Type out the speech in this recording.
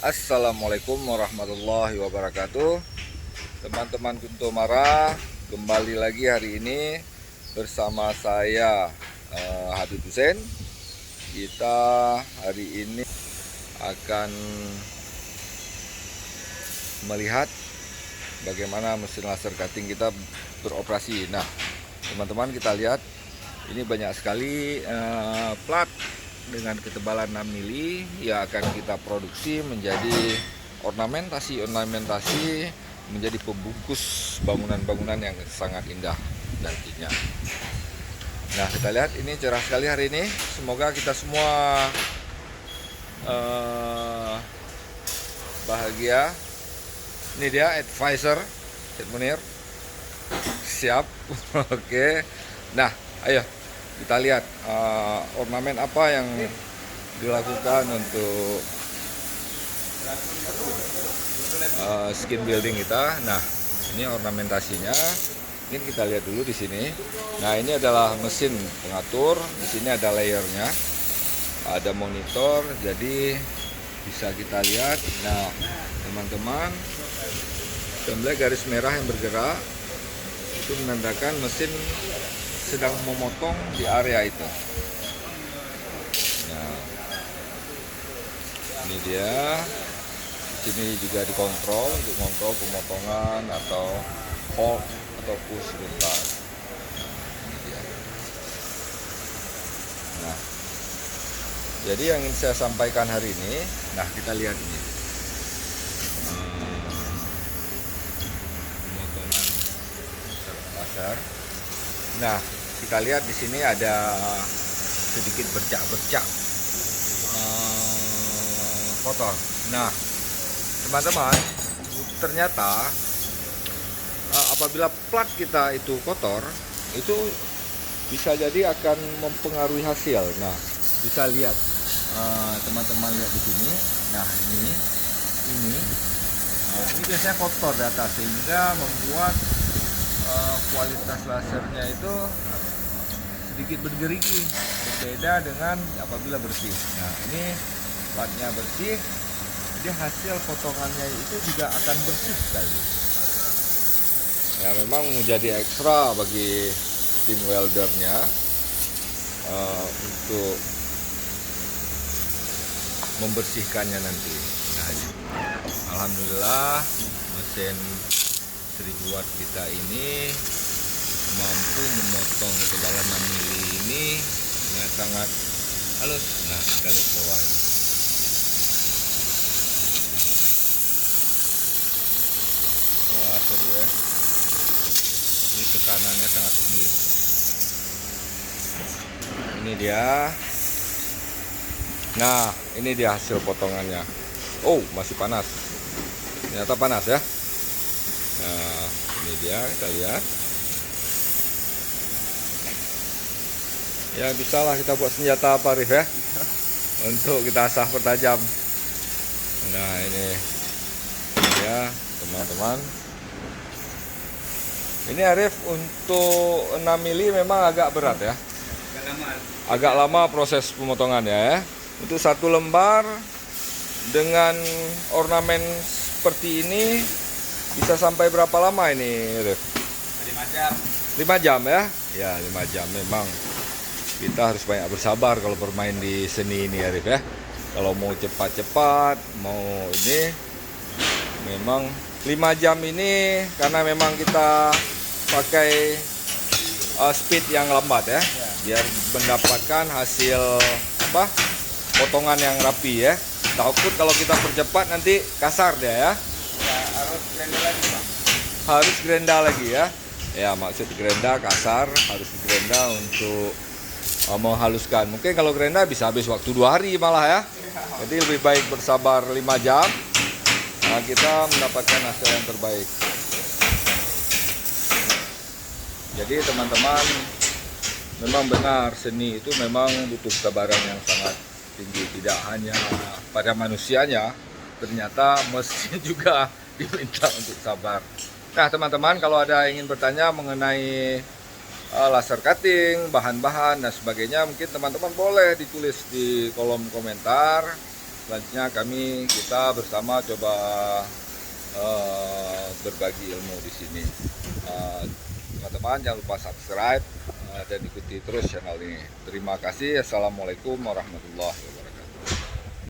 Assalamualaikum warahmatullahi wabarakatuh. Teman-teman Kuntomara, kembali lagi hari ini bersama saya Habib Hussein. Kita hari ini akan melihat bagaimana mesin laser cutting kita beroperasi. Nah, teman-teman, kita lihat ini banyak sekali plat dengan ketebalan 6 mili yang akan kita produksi menjadi ornamentasi menjadi pembungkus bangunan-bangunan yang sangat indah nantinya. Nah, kita lihat ini cerah sekali hari ini. Semoga kita semua bahagia. Ini dia advisor Syed Munir. Siap. Oke. Nah, ayo kita lihat ornamen apa yang dilakukan untuk skin building kita. Nah, ini ornamentasinya. Ini kita lihat dulu di sini. Nah, ini adalah mesin pengatur. Di sini ada layernya, ada monitor, jadi bisa kita lihat. Nah, teman-teman, tembok garis merah yang bergerak itu menandakan mesin sedang memotong di area itu. Nah, ini dia. Di sini juga dikontrol untuk mengontrol pemotongan atau hold atau push sebentar. Ini dia. Nah, jadi yang ingin saya sampaikan hari ini, nah kita lihat ini. Pemotongan laser. Nah, kita lihat di sini ada sedikit bercak-bercak kotor. Nah, teman-teman, ternyata apabila plat kita itu kotor, itu bisa jadi akan mempengaruhi hasil. Nah, bisa lihat, teman-teman lihat di sini. Nah, ini biasanya kotor di atas sehingga membuat kualitas lasernya itu sedikit bergerigi, berbeda dengan apabila bersih. Nah, ini platnya bersih, jadi hasil potongannya itu juga akan bersih sekali. Ya, memang menjadi ekstra bagi tim weldernya untuk membersihkannya nanti. Nah, alhamdulillah mesin 1000 watt kita ini mampu memotong ketebalan 6 mili ini dengan sangat halus. Nah, kita lihat bawah ini. Wah, seru ya. Ini tekanannya sangat tinggi. Ini dia. Nah, ini dia hasil potongannya. Oh, masih panas. Ternyata panas ya. Nah, ini dia, kita lihat. Ya, bisalah kita buat senjata apa, Arif ya, untuk kita asah pertajam. Nah, ini ya, teman-teman. Ini Arif untuk 6 mili memang agak berat ya. Agak lama proses pemotongannya ya. Untuk satu lembar dengan ornamen seperti ini bisa sampai berapa lama ini, Arif? 5 jam. 5 jam ya? Ya, 5 jam memang. Kita harus banyak bersabar kalau bermain di seni ini, Arif ya. Kalau mau cepat-cepat, mau ini, memang 5 jam ini karena memang kita pakai speed yang lambat ya, biar mendapatkan hasil potongan yang rapi ya. Takut kalau kita percepat nanti kasar dia ya. Harus grenda lagi, Pak. Harus grenda lagi ya. Ya, maksud grenda kasar, harus grenda untuk menghaluskan. Mungkin kalau grenda bisa habis waktu 2 hari malah ya. Jadi lebih baik bersabar 5 jam. Nah, kita mendapatkan hasil yang terbaik. Jadi teman-teman, memang benar seni itu memang butuh kesabaran yang sangat tinggi. Tidak hanya pada manusianya, ternyata mesin juga diminta untuk sabar. Nah, teman-teman, kalau ada yang ingin bertanya mengenai laser cutting, bahan-bahan dan sebagainya, mungkin teman-teman boleh ditulis di kolom komentar. selanjutnya kita bersama coba berbagi ilmu di sini. Teman-teman jangan lupa subscribe dan ikuti terus channel ini. Terima kasih. Assalamualaikum warahmatullahi wabarakatuh.